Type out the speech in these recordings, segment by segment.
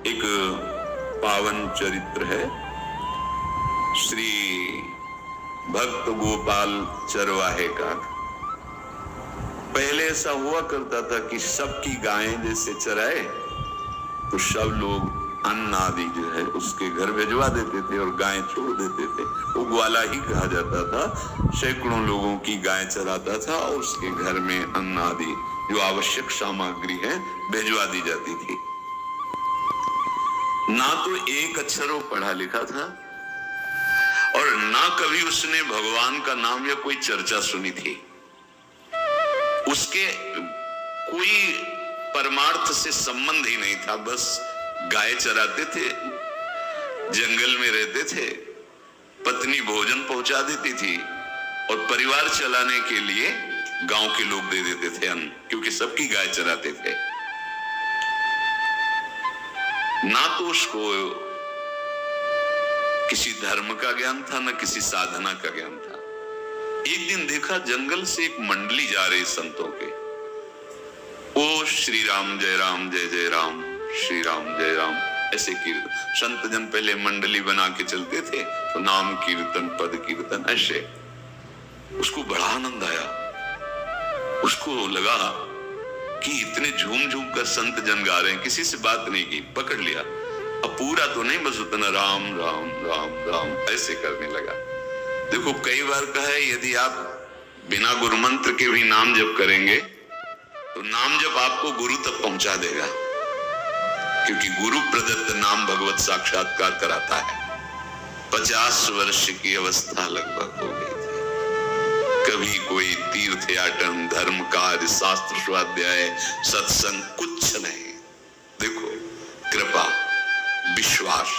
एक पावन चरित्र है। श्री भक्त गोपाल चरवाहे का। पहले ऐसा हुआ करता था कि सबकी गायें जैसे चराए तो सब लोग अन्न आदि जो है उसके घर भिजवा देते थे और गायें छोड़ देते थे। वो ग्वाला ही कहा जाता था। सैकड़ों लोगों की गायें चराता था और उसके घर में अन्न आदि जो आवश्यक सामग्री है भिजवा दी जाती थी। ना तो एक अक्षर वो पढ़ा लिखा था और ना कभी उसने भगवान का नाम या कोई चर्चा सुनी थी। उसके कोई परमार्थ से संबंध ही नहीं था। बस गाय चराते थे, जंगल में रहते थे, पत्नी भोजन पहुंचा देती थी और परिवार चलाने के लिए गांव के लोग दे देते थे अन्न, क्योंकि सबकी गाय चराते थे। ना तो उसको किसी धर्म का ज्ञान था, न किसी साधना का ज्ञान था। एक दिन देखा जंगल से एक मंडली जा रही संतों के। ओ श्री राम जय राम जय जय राम, श्री राम जय राम, ऐसे कीर्तन। संत जन पहले मंडली बना के चलते थे तो नाम कीर्तन पद कीर्तन ऐसे। उसको बड़ा आनंद आया। उसको लगा कि इतने झूम झूम कर संत जन गा रहे हैं, किसी से बात नहीं की, पकड़ लिया। अब पूरा तो नहीं, बस उतना राम राम राम राम ऐसे करने लगा। देखो कई बार कहा है यदि आप बिना गुरु मंत्र के भी नाम जप करेंगे तो नाम जप आपको गुरु तक पहुंचा देगा, क्योंकि गुरु प्रदत्त नाम भगवत साक्षात्कार कराता है। 50 वर्ष की अवस्था लगभग हो गई थी। कभी कोई तीर्थ याटन, धर्म कार्य, शास्त्र स्वाध्याय, सत्संग कुछ नहीं। देखो कृपा, विश्वास।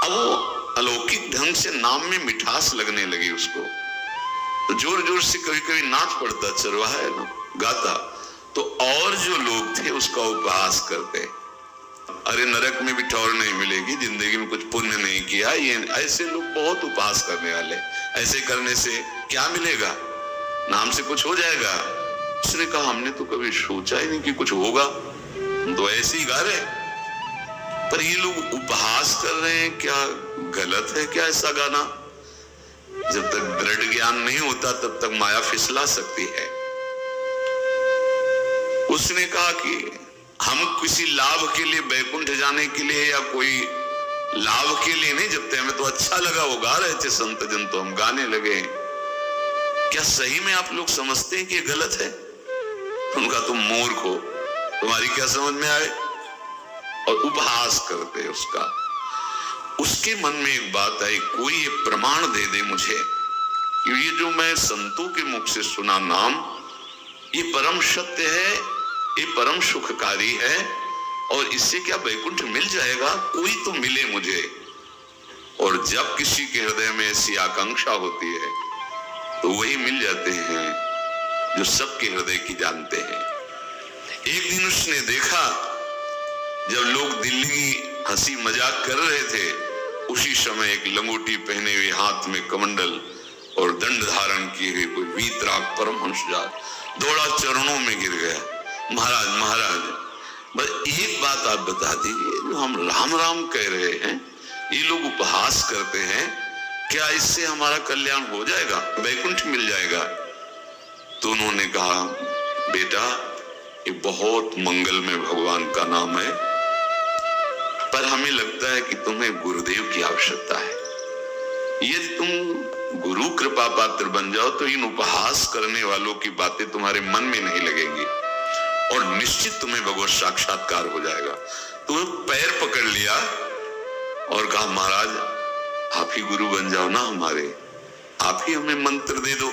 अब वो अलौकिक ढंग से नाम में मिठास लगने लगी उसको, तो जोर जोर से कभी कभी नाच पड़ता, चरवाहा ना गाता, तो और जो लोग थे उसका उपहास करते। अरे नरक में भी ठौर नहीं मिलेगी, जिंदगी में कुछ पुण्य नहीं किया, ये ऐसे लोग बहुत उपहास करने वाले। ऐसे करने से क्या मिलेगा, नाम से कुछ हो जाएगा। उसने कहा हमने तो कभी सोचा ही नहीं कि कुछ होगा, हम तो ऐसे ही गा रहे। पर ये लोग उपहास कर रहे हैं, क्या गलत है क्या ऐसा गाना? जब तक दृढ़ ज्ञान नहीं होता तब तक माया फिसला सकती है। उसने कहा कि हम किसी लाभ के लिए, बैकुंठ जाने के लिए या कोई लाभ के लिए नहीं जपते, हमें तो अच्छा लगा वो गा रहे थे संत जन तो हम गाने लगे। क्या सही में आप लोग समझते हैं कि ये गलत है? उनका तुम मूर्ख हो, तुम्हारी क्या समझ में आए? और उपहास करते उसका। उसके मन में एक बात आई, कोई ये प्रमाण दे दे मुझे कि ये जो मैं संतों के मुख से सुना नाम, ये परम सत्य है, ये परम सुखकारी है और इससे क्या वैकुंठ मिल जाएगा? कोई तो मिले मुझे। और जब किसी के हृदय में ऐसी आकांक्षा होती है तो वही मिल जाते हैं जो सबके हृदय की जानते हैं। एक दिन उसने देखा जब लोग दिल्ली की हंसी मजाक कर रहे थे, उसी समय एक लंगोटी पहने हुए, हाथ में कमंडल और दंड धारण किए हुए कोई वीतराग परमहंस दौड़ा, चरणों में गिर गया। महाराज महाराज, बस एक बात आप बता दीजिए, जो हम राम राम कह रहे हैं, ये लोग उपहास करते हैं, क्या इससे हमारा कल्याण हो जाएगा, वैकुंठ मिल जाएगा? तो उन्होंने कहा बेटा ये बहुत मंगलमय भगवान का नाम है, पर हमें लगता है कि तुम्हें गुरुदेव की आवश्यकता है। यदि तुम गुरु कृपा पात्र बन जाओ तो इन उपहास करने वालों की बातें तुम्हारे मन में नहीं लगेंगी और निश्चित तुम्हें भगवत साक्षात्कार हो जाएगा। तो पैर पकड़ लिया और कहा महाराज आप ही गुरु बन जाओ ना हमारे, आप ही हमें मंत्र दे दो।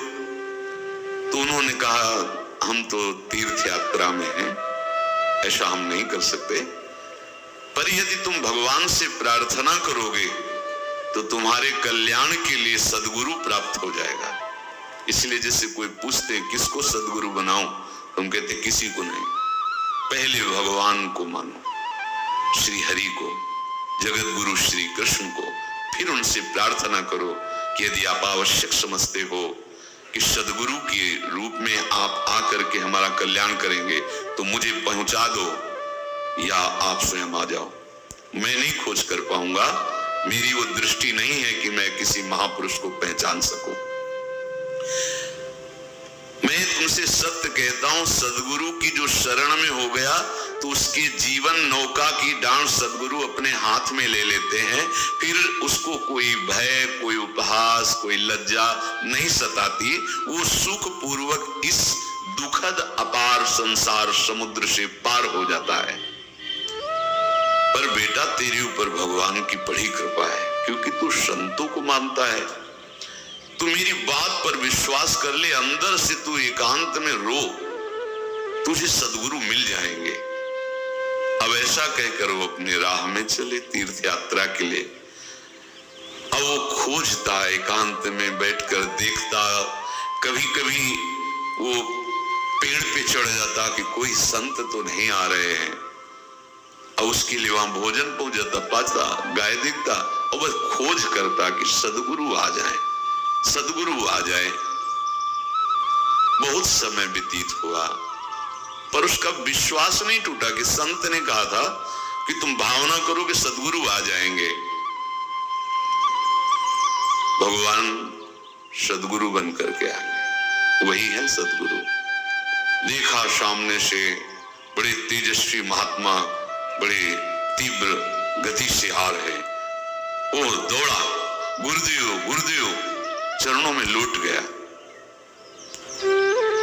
तो उन्होंने कहा हम तो तीर्थ यात्रा में हैं, ऐसा हम नहीं कर सकते, पर यदि तुम भगवान से प्रार्थना करोगे तो तुम्हारे कल्याण के लिए सदगुरु प्राप्त हो जाएगा। इसलिए जैसे कोई पूछते किसको सदगुरु बनाऊं, तुम कहते किसी को नहीं, पहले भगवान को मानो, श्री हरि को, जगत गुरु श्री कृष्ण को, फिर उनसे प्रार्थना करो कि यदि आप आवश्यक समझते हो कि सदगुरु के रूप में आप आकर के हमारा कल्याण करेंगे तो मुझे पहुंचा दो, या आप स्वयं आ जाओ। मैं नहीं खोज कर पाऊंगा, मेरी वो दृष्टि नहीं है कि मैं किसी महापुरुष को पहचान सकूं। मैं तुमसे सत्य कहता हूं, सदगुरु की जो शरण में हो गया तो उसके जीवन नौका की डांड सदगुरु अपने हाथ में ले लेते हैं। फिर उसको कोई भय, कोई उपहास, कोई लज्जा नहीं सताती। वो सुख पूर्वक इस दुखद अपार संसार समुद्र से पार हो जाता है। पर बेटा, तेरे ऊपर भगवान की बड़ी कृपा है, क्योंकि तू संतों को मानता है। तू मेरी बात पर विश्वास कर ले, अंदर से तू एकांत में रो, तुझे सदगुरु मिल जाएंगे। अब ऐसा कहकर वो अपनी राह में चले तीर्थ यात्रा के लिए। अब वो खोजता, एकांत में बैठकर देखता, कभी कभी वो पेड़ पे चढ़ जाता कि कोई संत तो नहीं आ रहे हैं। अब उसके लिए वहां भोजन पहुंच जाता, पाता, गाय देखता और बस खोज करता कि सदगुरु आ जाए, सदगुरु आ जाए। बहुत समय व्यतीत हुआ पर उसका विश्वास नहीं टूटा कि संत ने कहा था कि तुम भावना करो कि सदगुरु आ जाएंगे। भगवान सदगुरु बन करके आ गए, वही है सदगुरु। देखा सामने से बड़े तेजस्वी महात्मा बड़े तीव्र गति से आ रहे। वो दौड़ा, गुरुदेव गुरुदेव, चरणों में लौट गया।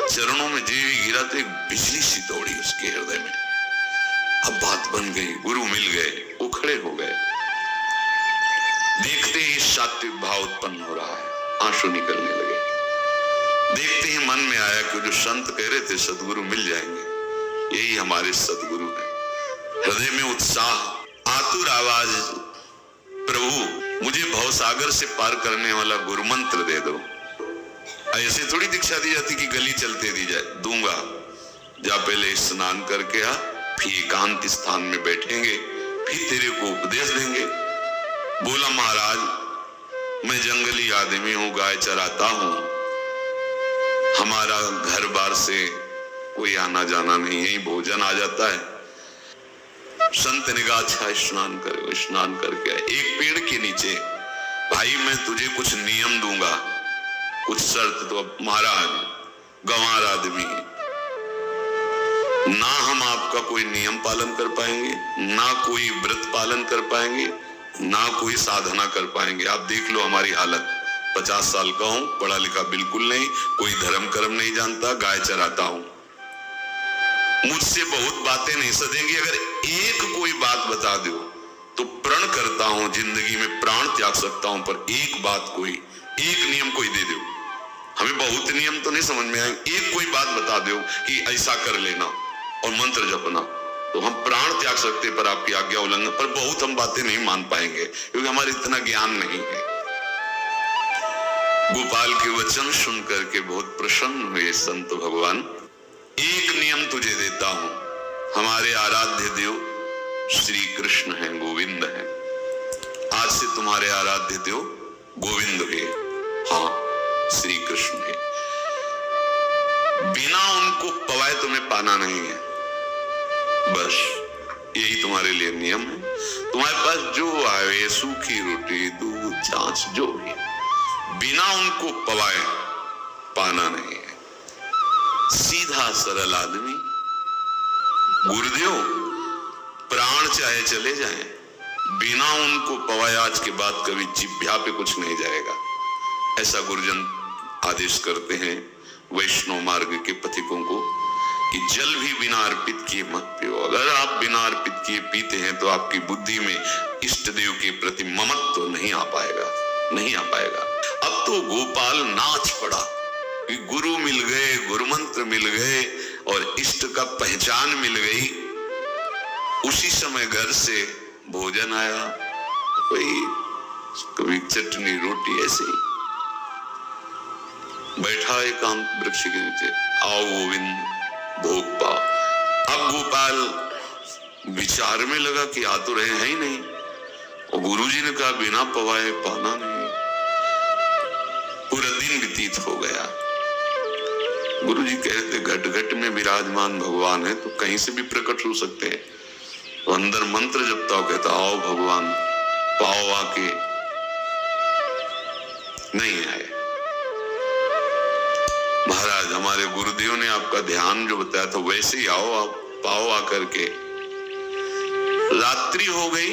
चरणों में जेवी गिरा तो एक बिजली सी दौड़ी उसके हृदय में। अब बात बन गई, गुरु मिल गए। वो खड़े हो गए, देखते ही सात्विक भाव उत्पन्न हो रहा है, आंसू निकलने लगे। देखते ही मन में आया कि जो संत कह रहे थे सदगुरु मिल जाएंगे, यही हमारे सदगुरु हैं। हृदय में उत्साह, आतुर आवाज, प्रभु मुझे भवसागर से पार करने वाला गुरु मंत्र दे दो। ऐसे थोड़ी दीक्षा दी जाती कि गली चलते दी जाए। दूंगा, जा पहले स्नान करके आ, फिर एकांत स्थान में बैठेंगे, फिर तेरे को उपदेश देंगे। बोला महाराज, मैं जंगली आदमी हूं, गाय चराता हूं, हमारा घर बार से कोई आना जाना नहीं है, भोजन आ जाता है। संत ने कहा अच्छा स्नान करो। स्नान करके आए, एक पेड़ के नीचे, भाई मैं तुझे कुछ नियम दूंगा, कुछ शर्त। तो अब महाराज गंवार आदमी है, ना हम आपका कोई नियम पालन कर पाएंगे, ना कोई व्रत पालन कर पाएंगे, ना कोई साधना कर पाएंगे। आप देख लो हमारी हालत, 50 साल का हूं, पढ़ा लिखा बिल्कुल नहीं, कोई धर्म कर्म नहीं जानता, गाय चराता हूं। मुझसे बहुत बातें नहीं सदेंगी, अगर एक कोई बात बता दो तो प्रण करता हूं जिंदगी में प्राण त्याग सकता हूं, पर एक बात कोई, एक नियम कोई दे दो। हमें बहुत नियम तो नहीं समझ में आएंगे, एक कोई बात बता दो कि ऐसा कर लेना और मंत्र जपना, तो हम प्राण त्याग सकते, पर आपकी आज्ञा उल्लंघन पर बहुत हम बातें नहीं मान पाएंगे, क्योंकि हमारे इतना ज्ञान नहीं है। गोपाल के वचन सुन करके बहुत प्रसन्न हुए संत भगवान। एक नियम तुझे देता हूं, हमारे आराध्य देव श्री कृष्ण हैं, गोविंद हैं। आज से तुम्हारे आराध्य देव गोविंद है, हाँ श्री कृष्ण है। बिना उनको पवाए तुम्हें पाना नहीं है, बस यही तुम्हारे लिए नियम है। तुम्हारे पास जो आए, सूखी रोटी, दूध, छाछ, जो भी, बिना उनको पवाए पाना नहीं है। सीधा सरल आदमी। गुरुदेव प्राण चाहे चले जाएं, बिना उनको पवाए आज के बाद कभी जिह्वा पे कुछ नहीं जाएगा, ऐसा गुरुजन आदेश करते हैं वैष्णव मार्ग के पथिकों को कि जल भी बिना अर्पित किए मत पियो। अगर आप बिना अर्पित किए पीते हैं तो आपकी बुद्धि में इष्ट देव के प्रति ममत्व तो नहीं आ पाएगा, नहीं आ पाएगा। अब तो गोपाल नाच पड़ा कि गुरु मिल गए, गुरु मंत्र मिल गए और इष्ट का पहचान मिल गई। उसी समय घर से भोजन आया, कोई कभी चटनी रोटी, ऐसे ही बैठा एकांत वृक्ष के नीचे, आओ गोविंद भोग पाओ। अब गोपाल विचार में लगा कि आ तो रहे हैं ही नहीं, और गुरुजी ने कहा बिना पवाए पाना नहीं। पूरा दिन व्यतीत हो गया। गुरुजी कहते घट घट में विराजमान भगवान है तो कहीं से भी प्रकट हो सकते हैं, तो अंदर मंत्र जपता हो, कहता आओ भगवान पाओ आके, नहीं आए। महाराज हमारे गुरुदेव ने आपका ध्यान जो बताया था वैसे ही आओ, आप पाओ आकर के। रात्रि हो गई,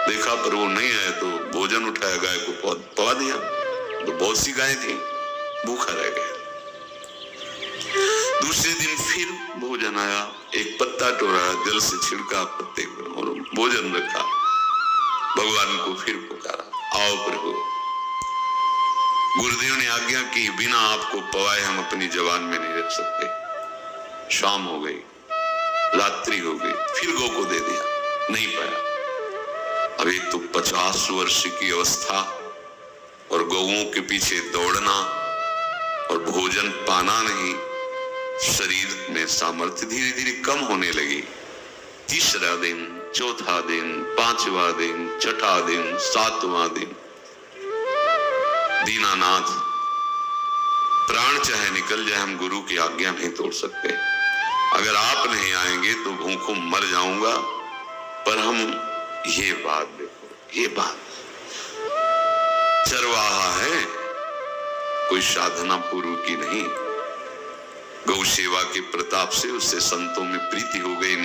देखा पर वो नहीं आया तो भोजन उठाया, गाय को पवा दिया। तो बहुत सी गाय थी, भूखा रह गया। दूसरे दिन फिर भोजन आया, एक पत्ता तोड़ा, जल से छिड़का पत्ते को और भोजन रखा। भगवान को फिर पुकारा, आओ प्रभु। गुरुदेव ने आज्ञा की, बिना आपको पवाए हम अपनी जवान में नहीं रख सकते। शाम हो गई, रात्रि हो गई, फिर गौ को दे दिया, नहीं पाया। अभी तो 50 वर्ष की अवस्था और गौओं के पीछे दौड़ना और भोजन पाना नहीं, शरीर में सामर्थ्य धीरे धीरे कम होने लगी। तीसरा दिन, चौथा दिन, पांचवा दिन, छठा दिन, सातवां दिन, दीनानाथ प्राण चाहे निकल जाए, हम गुरु की आज्ञा नहीं तोड़ सकते। अगर आप नहीं आएंगे तो भूखों मर जाऊंगा। पर हम ये बात देखो, ये बात चरवाहा है, कोई साधना पूर्व की नहीं। गौ सेवा के प्रताप से उससे संतों में प्रीति हो गई,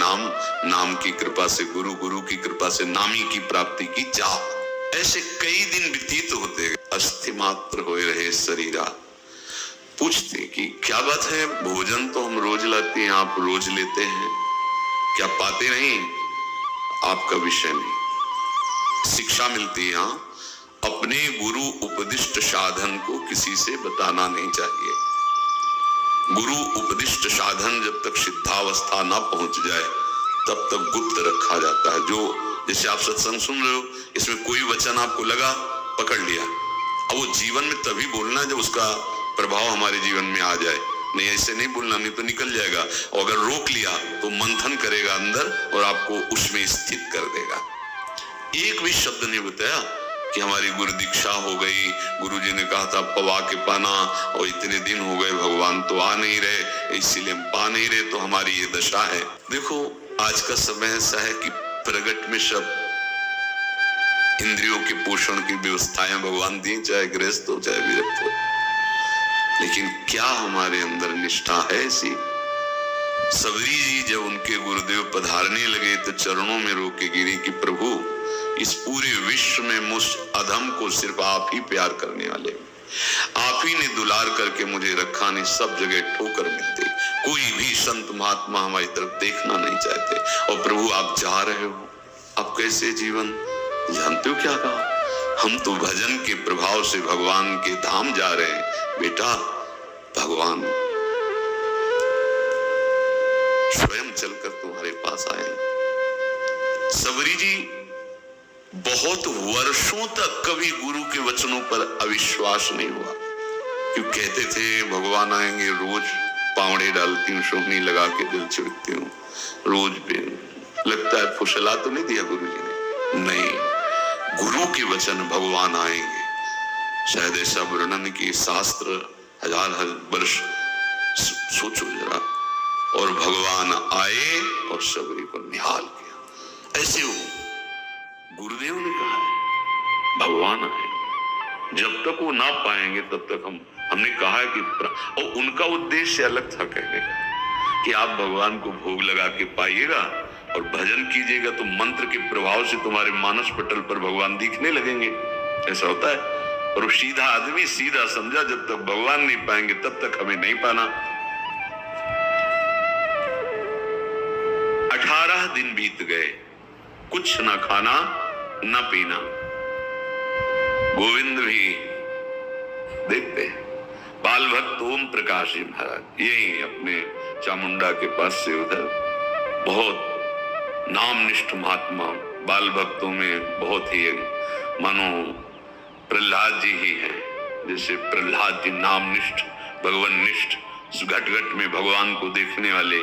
नाम की कृपा से, गुरु की कृपा से नामी की प्राप्ति की चाह। ऐसे कई दिन व्यतीत होते गए, अस्थि मात्र होए रहे शरीरा। पूछते कि क्या बात है, भोजन तो हम रोज लाते हैं, आप रोज लेते हैं, क्या पाते नहीं? आपका विषय नहीं। शिक्षा मिलती है, अपने गुरु उपदिष्ट साधन को किसी से बताना नहीं चाहिए। गुरु उपदिष्ट साधन जब तक सिद्धावस्था ना पहुंच जाए तब तक गुप्त रखा जाता है। जो जैसे आप सत्संग सुन रहे हो, इसमें कोई वचन आपको लगा, पकड़ लिया, अब वो जीवन में तभी बोलना जब उसका प्रभाव हमारे जीवन में आ जाए। नहीं ऐसे नहीं बोलना, नहीं तो निकल जाएगा। और अगर रोक लिया तो मंथन करेगा अंदर और आपको उसमें स्थित कर देगा। एक भी शब्द नहीं बताया कि हमारी गुरु दीक्षा हो गई, गुरुजी ने कहा था पवा के पाना, और इतने दिन हो गए भगवान तो आ नहीं रहे, इसीलिए हम पा नहीं रहे, तो हमारी ये दशा है। देखो आज का समय ऐसा है कि प्रगट में सब इंद्रियों के पोषण की व्यवस्थाएं भगवान दी, चाहे गृहस्थ हो चाहे विरक्त हो, लेकिन क्या हमारे अंदर निष्ठा है ऐसी? सबरी जी जब उनके गुरुदेव पधारने लगे तो चरणों में रो के गिरी कि प्रभु इस पूरे विश्व में मुझ अधम को सिर्फ आप ही प्यार करने वाले, आप ही ने दुलार करके मुझे रखा, नहीं सब जगह ठोकर मिलती, कोई भी संत महात्मा हमारी तरफ देखना नहीं चाहते, और प्रभु आप जा रहे हो, आप कैसे जीवन जानते हो क्या कहा? हम तो भजन के प्रभाव से भगवान के धाम जा रहे हैं। बेटा भगवान स्वयं चलकर तुम्हारे पास आए। सबरी जी बहुत वर्षों तक कभी गुरु के वचनों पर अविश्वास नहीं हुआ, क्यों कहते थे भगवान आएंगे, रोज पावड़े डालती हूँ, सोहनी लगा के दिल छिड़कती हूँ, रोज पे लगता है फुसला तो नहीं दिया गुरु जी ने? नहीं, गुरु के वचन भगवान आएंगे। शायद ऐसा वर्णन की शास्त्र हजार वर्ष सोचो जरा, और भगवान आए और सबरी को निहाल किया। ऐसे हो गुरुदेव ने कहा है भगवान आए, जब तक वो ना पाएंगे तब तक हमने कहा है कि, और उनका उद्देश्य अलग था कहने का कि आप भगवान को भोग लगा के पाइएगा और भजन कीजिएगा तो मंत्र के प्रभाव से तुम्हारे मानस पटल पर भगवान दिखने लगेंगे। ऐसा होता है। और सीधा आदमी सीधा समझा, जब तक भगवान नहीं पाएंगे तब तक हमें नहीं पाना। 18 दिन बीत गए, कुछ ना खाना न पीना। गोविंद भी देखते बाल भक्त ओम प्रकाश जी महाराज यही अपने चामुंडा के पास से उधर बहुत नामनिष्ठ महात्मा, बाल भक्तों में बहुत ही मानो प्रहलाद जी ही है। जैसे प्रहलाद जी नामनिष्ठ भगवान-निष्ठ, घट घट में भगवान को देखने वाले,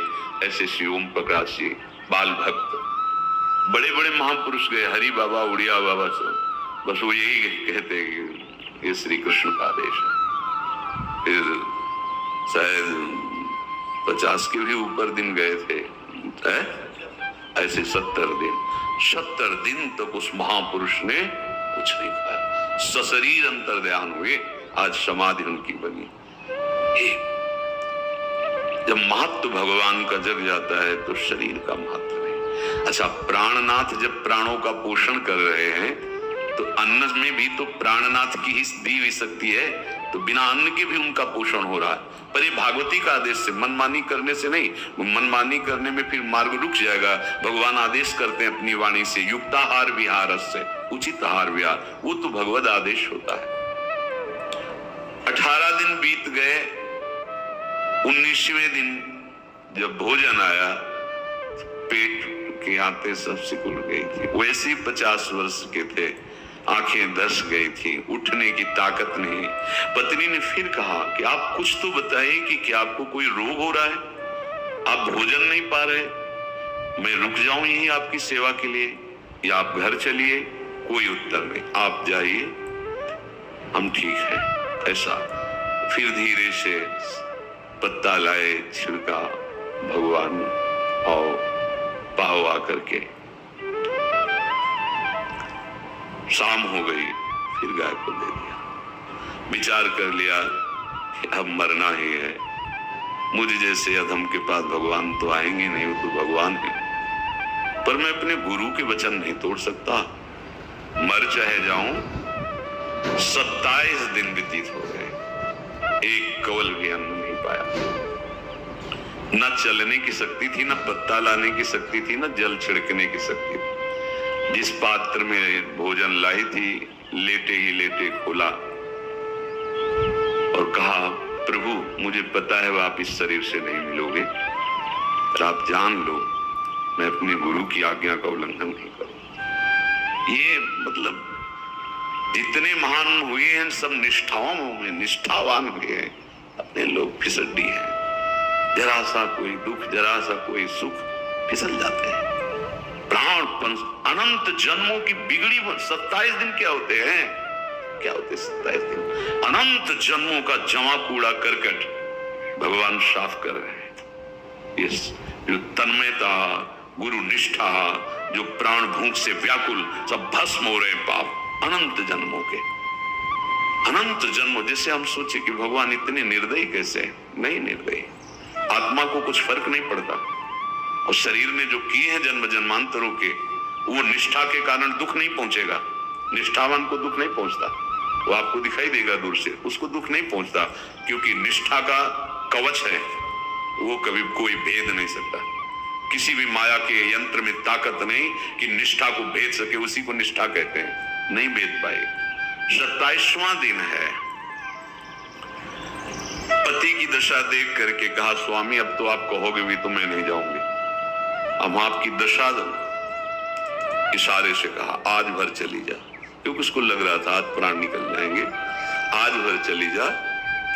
ऐसे श्री ओम प्रकाश जी बाल भक्त। बड़े बड़े महापुरुष गए, हरि बाबा, उड़िया बाबा, सब बस वो यही कहते कि ये श्री कृष्ण का आदेश है। फिर शायद 50 के भी ऊपर दिन गए थे, ऐसे 70 दिन तक उस महापुरुष ने कुछ नहीं खाया, सशरीर अंतर्ध्यान हुए। आज समाधि उनकी बनी। जब महत्व भगवान का जग जाता है तो शरीर का महत्व नहीं। अच्छा, प्राणनाथ जब प्राणों का पोषण कर रहे हैं तो अन्न में भी तो प्राणनाथ की ही दी हुई शक्ति है, तो बिना अन्न के भी उनका पोषण हो रहा है। पर ये भागवती का आदेश से, मनमानी करने से नहीं। मनमानी करने में फिर मार्ग रुक जाएगा। भगवान आदेश करते हैं अपनी वाणी से, युक्ताहार विहार से, उचित आहार विहार, वो तो भगवद आदेश होता है। 18 दिन बीत गए, 19वें दिन जब भोजन आया, पेट के आते सब सिकुड़ गई थी। वैसे 50 वर्ष के थे, आंखें धस गई थी, उठने की ताकत नहीं। पत्नी ने फिर कहा कि आप कुछ तो बताइए कि क्या आपको कोई रोग हो रहा है? आप भोजन नहीं पा रहे, मैं रुक जाऊं यहीं आपकी सेवा के लिए, या आप घर चलिए? कोई उत्तर नहीं। आप जाइए, हम ठीक है। ऐसा फिर धीरे से पत्ता लाए, छिड़का भगवान और पाव आकर के। शाम हो गई, फिर गाय को दे दिया। विचार कर लिया कि अब मरना ही है। मुझ जैसे अधम के पास भगवान तो आएंगे नहीं, वो तो भगवान है। पर मैं अपने गुरु के वचन नहीं तोड़ सकता, मर चाहे जाऊं। 27 दिन व्यतीत हो गए, एक कवल भी अन्न नहीं पाया। न चलने की शक्ति थी, न पत्ता लाने की शक्ति थी, न जल छिड़कने की शक्ति थी। जिस पात्र में भोजन लाई थी, लेटे ही लेटे खोला और कहा, प्रभु मुझे पता है आप इस शरीर से नहीं मिलोगे, पर आप जान लो मैं अपने गुरु की आज्ञा का उल्लंघन नहीं करूं। ये मतलब जितने महान हुए हैं सब निष्ठावान हुए हैं, अपने लोग फिसड्डी हैं। जरा सा कोई दुख, जरा सा कोई सुख, फिसल जाते हैं। प्राण अनंत जन्मों की बिगड़ी 27 दिन क्या होते हैं? क्या होते 27 दिन? अनंत जन्मों का जमा कूड़ा करकट भगवान साफ कर रहे हैं। इस जो तन्मयता, गुरु निष्ठा, जो प्राण भूख से व्याकुल, सब भस्म हो रहे हैं पाप अनंत जन्मों के। अनंत जन्मों, जैसे हम सोचे कि भगवान इतने निर्दयी कैसे? नहीं निर्दयी, आत्मा को कुछ फर्क नहीं पड़ता। और शरीर ने जो किए हैं जन्म जन्मांतरों के, वो निष्ठा के कारण दुख नहीं पहुंचेगा। निष्ठावान को दुख नहीं पहुंचता, वो आपको दिखाई देगा दूर से, उसको दुख नहीं पहुंचता, क्योंकि निष्ठा का कवच है, वो कभी कोई भेद नहीं सकता। किसी भी माया के यंत्र में ताकत नहीं कि निष्ठा को भेद सके, उसी को निष्ठा कहते हैं, नहीं भेद पाए। 27वां दिन है। पति की दशा देख करके कहा, स्वामी अब तो आप कहोगे भी तो मैं नहीं जाऊंगी, अब आपकी दशा। इशारे से कहा, आज भर चली जा, क्योंकि उसको लग रहा था आज प्राण निकल जाएंगे। आज भर चली जा,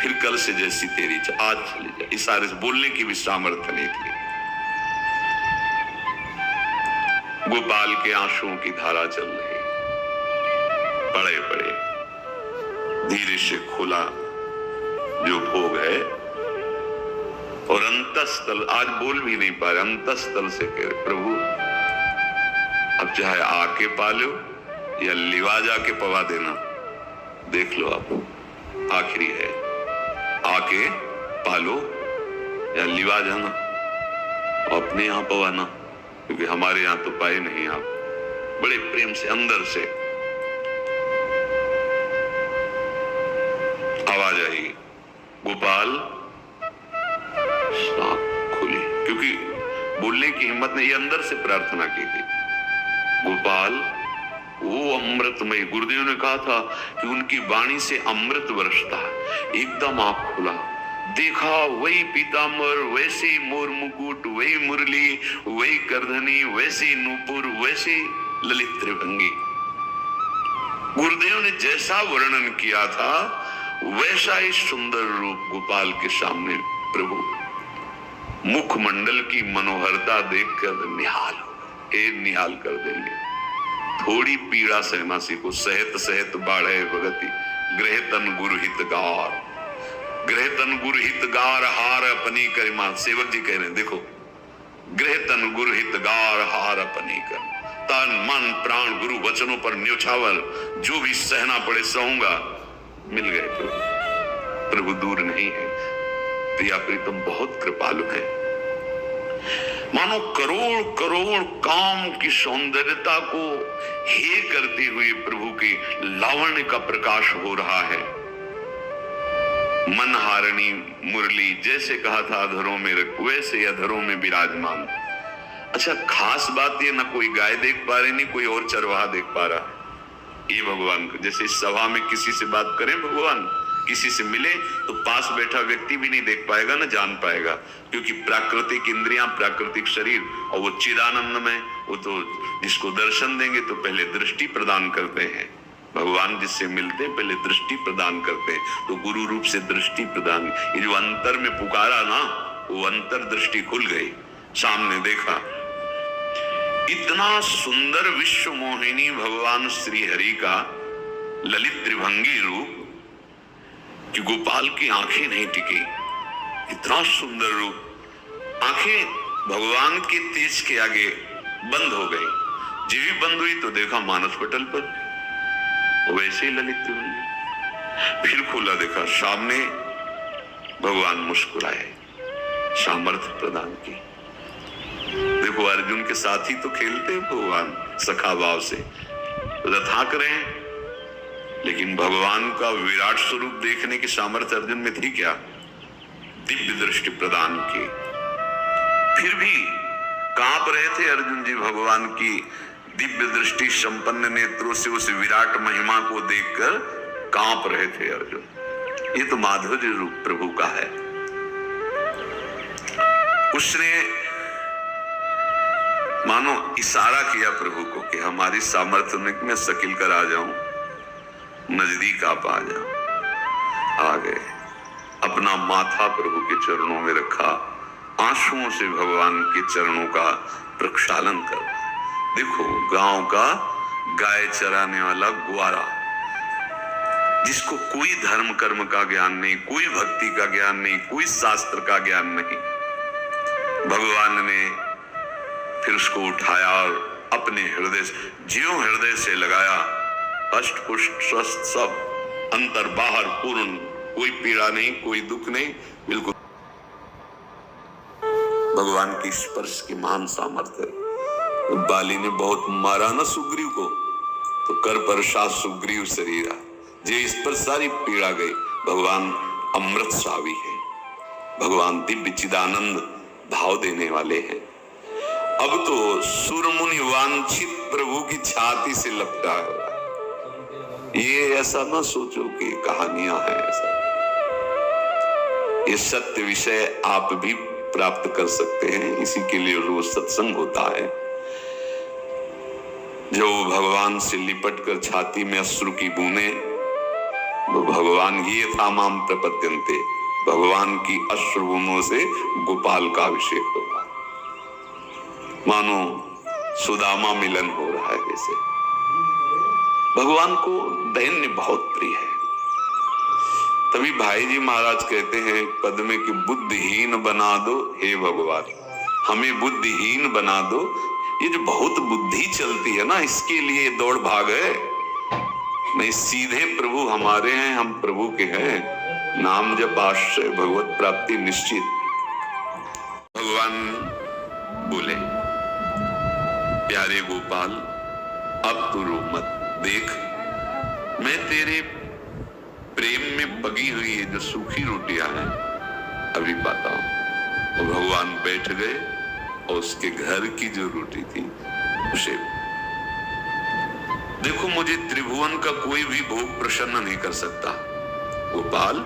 फिर कल से जैसी तेरी आज चली जा। इशारे से, बोलने की भी सामर्थ्य नहीं थी। गोपाल के आंसुओं की धारा चल रही, पड़े पड़े धीरे से खुला जो भोग है, और अंतस्थल, आज बोल भी नहीं पा रहे, अंतस्थल से कह रहे, प्रभु अब चाहे आके पालो या लिवा जाके पवा देना, देख लो आप, आखिरी है, आके पालो या लिवा जाना और अपने यहां पवाना, क्योंकि हमारे यहां तो पाए नहीं आप। बड़े प्रेम से अंदर से आवाज आई, गोपाल। खुली, क्योंकि बोलने की हिम्मत ने, ये अंदर से प्रार्थना की थी, गोपाल वो अमृतमय। गुरुदेव ने कहा था कि उनकी वाणी से अमृत बरसता। एकदम आंख खुला, देखा वही पीतांबर, वैसे मोर मुकुट, वही मुरली, वही करधनी, वैसी नूपुर, वैसी ललित त्रिभंगी। गुरुदेव ने जैसा वर्णन किया था वैसा ही सुंदर रूप गोपाल के सामने। प्रभु मुखमंडल की मनोहरता देखकर निहाल हो गए, निहाल कर देंगे। थोड़ी पीड़ा सहना सीखो, सहत सहत बाढ़े भगति, ग्रह तन गुरु हितगार, ग्रह तन गुरु हितगार, हार अपनी करिमा। सेवक जी कह रहे हैं, देखो गृह तन गुरु हित गार हार अपनी कर, तन मन प्राण गुरु वचनों पर न्योछावर, जो भी सहना पड़े सहूंगा। मिल गए प्रभु दूर नहीं है। प्रिया प्रीतम बहुत कृपालु है। मानो करोड़ करोड़ काम की सौंदर्यता को हे करते हुए प्रभु के लावण्य का प्रकाश हो रहा है। मनहारिणी मुरली जैसे कहा था अधरों में रख, वैसे अधरों में विराजमान। अच्छा, खास बात ये, ना कोई गाय देख पा रही, नहीं कोई और चरवाहा देख पा रहा। ये भगवान को, जैसे इस सभा में किसी से बात करें भगवान, किसी से मिले तो पास बैठा व्यक्ति भी नहीं देख पाएगा, ना जान पाएगा, क्योंकि प्राकृतिक इंद्रियां, प्राकृतिक शरीर, और वो चिदानंद में, वो तो जिसको दर्शन देंगे तो पहले दृष्टि प्रदान करते हैं। भगवान जिससे मिलते पहले दृष्टि प्रदान करते हैं, तो गुरु रूप से दृष्टि प्रदान। ये जो अंतर में पुकारा ना, वो अंतर दृष्टि खुल गई, सामने देखा। इतना सुंदर विश्व मोहिनी भगवान श्री हरि का ललित त्रिभंगी रूप कि गोपाल की आंखें नहीं टिकी। इतना सुंदर रूप, आंखें भगवान के तेज के आगे बंद हो गई। जीवी बंद हुई तो देखा मानस पटल पर वैसे ही ललित त्रिभंगी। फिर खोला, देखा सामने भगवान मुस्कुराए, सामर्थ्य प्रदान की। देखो अर्जुन के साथ ही तो खेलते भगवान सखा भाव से, रथाक रहे हैं, लेकिन भगवान का विराट स्वरूप देखने की सामर्थ्य अर्जुन में थी क्या? दिव्य दृष्टि प्रदान की। फिर भी कांप रहे थे अर्जुन जी भगवान की दिव्य दृष्टि संपन्न नेत्रों से उस विराट महिमा को देखकर कांप रहे थे अर्जुन। ये तो माधुर्य रूप प्रभु का है। उसने मानो इशारा किया प्रभु को कि हमारी सामर्थ्य में मैं सकिल कर आ जाऊं, नजदीक आप आ जाओ। आ गए, अपना माथा प्रभु के चरणों में रखा, आंसुओं से भगवान के चरणों का प्रक्षालन कर। देखो गांव का गाय चराने वाला ग्वारा, जिसको कोई धर्म कर्म का ज्ञान नहीं, कोई भक्ति का ज्ञान नहीं, कोई शास्त्र का ज्ञान नहीं, भगवान ने फिर उसको उठाया और अपने हृदय से, ज्यों हृदय से लगाया, अष्ट पुष्ट स्वस्थ सब, अंतर बाहर पूर्ण, कोई पीड़ा नहीं, कोई दुख नहीं, बिल्कुल भगवान की स्पर्श की महान सामर्थ्य। बाली ने बहुत मारा ना सुग्रीव को, तो कर प्रसाद सुग्रीव शरीरा, जे इस पर सारी पीड़ा गई। भगवान अमृत स्वामी है, भगवान दिव्य चिदानंद भाव देने वाले हैं। अब तो सुरमुनि वांछित प्रभु की छाती से लपटा है। ये ऐसा ना सोचो कि कहानियां हैं, ऐसा ये सत्य विषय आप भी प्राप्त कर सकते हैं। इसी के लिए रोज सत्संग होता है। जो भगवान से लिपट कर छाती में अश्रु की बूंदे, वो भगवान ही यथामाम प्रपद्यन्ते, भगवान की अश्रु बूंदों से गोपाल का अभिषेक होगा। मानो सुदामा मिलन हो रहा है। जैसे भगवान को दैन्य बहुत प्रिय है। तभी भाई जी महाराज कहते हैं पद में कि बुद्धिहीन बना दो हे भगवान, हमें बुद्धिहीन बना दो। ये जो बहुत बुद्धि चलती है ना, इसके लिए दौड़ भाग है। नहीं, सीधे प्रभु हमारे हैं, हम प्रभु के हैं। नाम जप आश्रय भगवत प्राप्ति निश्चित। भगवान बोले, प्यारे गोपाल अब तू रो मत, देख मैं तेरे प्रेम में पगी हुई है जो सूखी रोटियां हैं अभी पाता हूं। और भगवान बैठ गए और उसके घर की जो रोटी थी उसे, देखो मुझे त्रिभुवन का कोई भी भोग प्रसन्न नहीं कर सकता गोपाल,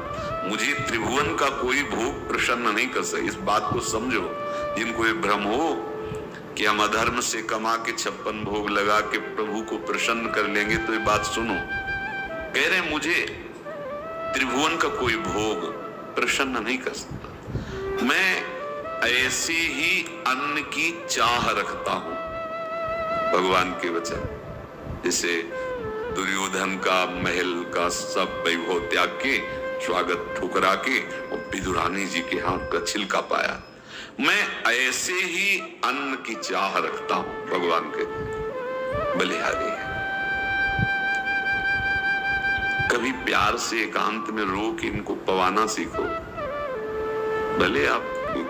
मुझे त्रिभुवन का कोई भोग प्रसन्न नहीं कर सकता। इस बात को समझो। जिनको ये भ्रम हो कि हम अधर्म से कमा के 56 भोग लगा के प्रभु को प्रसन्न कर लेंगे, तो ये बात सुनो। कह रहे मुझे त्रिभुवन का कोई भोग प्रसन्न नहीं कर सकता। मैं ऐसे ही अन्न की चाह रखता हूं। भगवान के वचन, जैसे दुर्योधन का महल का सब वैभव त्याग के, स्वागत ठुकरा के और विदुरानी जी के हाथ का छिलका पाया। मैं ऐसे ही अन्न की चाह रखता हूं, भगवान के बलिहारी है। कभी प्यार से एकांत में रो के इनको पवाना सीखो। भले आप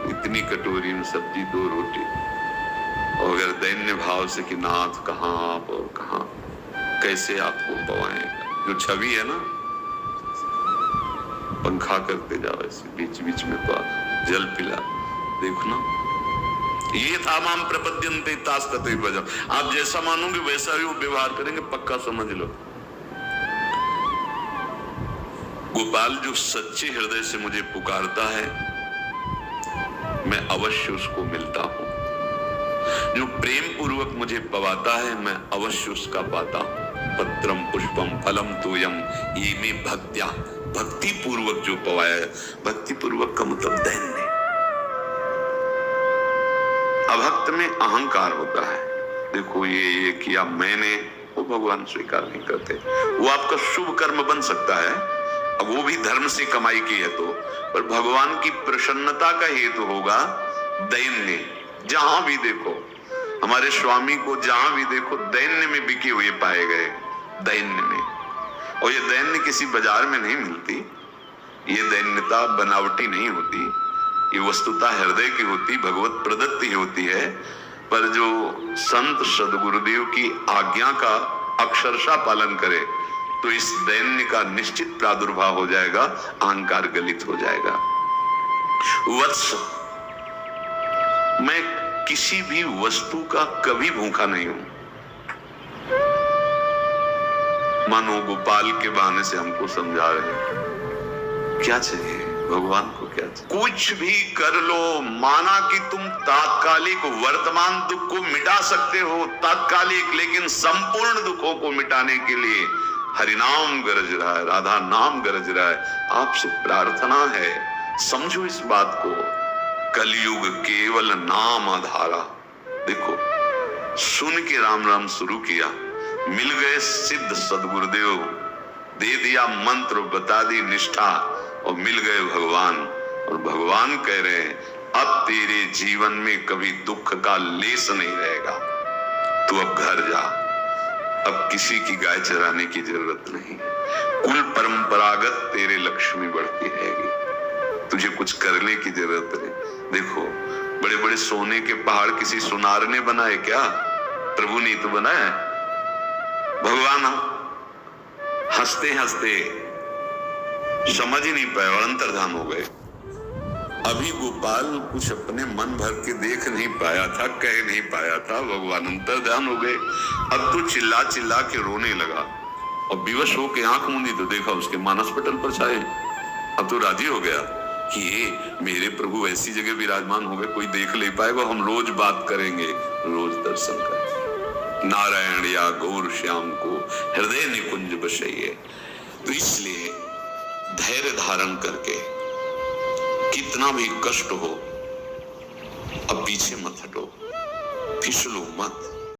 इतनी कटोरी में सब्जी, 2 रोटी, और अगर दैन्य भाव से कि नाथ कहां आप और कहां, कैसे आपको पवाएगा। जो छवि है ना, पंखा करते जाओ ऐसे, बीच बीच में तो जल पिला, देखो ना, ये था माम प्रपद्यन्ते तास्तते भजम। आप जैसा मानोगे वैसा ही वो व्यवहार करेंगे, पक्का समझ लो। गोपाल जो सच्चे हृदय से मुझे पुकारता है, मैं अवश्य उसको मिलता हूं। जो प्रेम पूर्वक मुझे पवाता है, मैं अवश्य उसका पाता हूं। पत्रम पुष्पम फलम तोयम ये में भक्त्या, भक्ति पूर्वक जो पवाया है। भक्ति पूर्वक का मतलब दैन्य। अभक्त में अहंकार होता है। देखो ये किया मैंने, वो भगवान स्वीकार नहीं करते। वो आपका शुभ कर्म बन सकता है, अब वो भी धर्म से कमाई की है तो, पर भगवान की प्रसन्नता का हेतु होगा दैन्य। जहां भी देखो हमारे स्वामी को, जहां भी देखो दैन्य में बिके हुए पाए गए, दैन्य में। और ये दैन्य किसी बाजार में नहीं मिलती, ये दैन्यता बनावटी नहीं होती, ये वस्तुतः हृदय की होती, भगवत प्रदत्त ही होती है। पर जो संत सदगुरुदेव की आज्ञा का अक्षरशः पालन करे तो इस दैन्य का निश्चित प्रादुर्भाव हो जाएगा, अहंकार गलित हो जाएगा। वत्स, मैं किसी भी वस्तु का कभी भूखा नहीं हूं। मानो गोपाल के बहाने से हमको समझा रहे हैं क्या चाहिए भगवान को, क्या चाहिए। कुछ भी कर लो, माना कि तुम तात्कालिक वर्तमान दुख को मिटा सकते हो, तात्कालिक, लेकिन संपूर्ण दुखों को मिटाने के लिए हरिनाम गरज रहा है, राधा नाम गरज रहा है। आपसे प्रार्थना है, समझो इस बात को। कलयुग केवल नाम आधारा। देखो, सुन के राम राम शुरू किया, मिल गए सिद्ध सदगुरुदेव, दे दिया मंत्र, बता दी निष्ठा, और मिल गए भगवान। और भगवान कह रहे हैं अब तेरे जीवन में कभी दुख का लेस नहीं रहेगा, तू अब घर जा, अब किसी की गाय चराने की जरूरत नहीं, कुल परंपरागत तेरे लक्ष्मी बढ़ती रहेगी, तुझे कुछ करने की जरूरत नहीं। देखो, बड़े बड़े सोने के पहाड़ किसी सुनार ने बनाए क्या? प्रभु ने तो बनाया। भगवान हंसते हंसते समझ ही नहीं पाए और अंतर्धान हो गए। अभी गोपाल कुछ अपने मन भर के देख नहीं पाया था, कह नहीं पाया था, भगवान अंतर्धान हो गए। अब तो चिल्ला चिल्ला के रोने लगा और विवश होके आंख मूंदी तो देखा उसके मानस पटल पर छाए। अब तो राजी हो गया कि ये मेरे प्रभु ऐसी जगह विराजमान हो गए, कोई देख ले पाएगा, हम रोज बात करेंगे, रोज दर्शन करेंगे। नारायण या गौर श्याम को हृदय निकुंज बसइए। तो इसलिए धैर्य धारण करके, कितना भी कष्ट हो, अब पीछे मत हटो, फिसलो मत।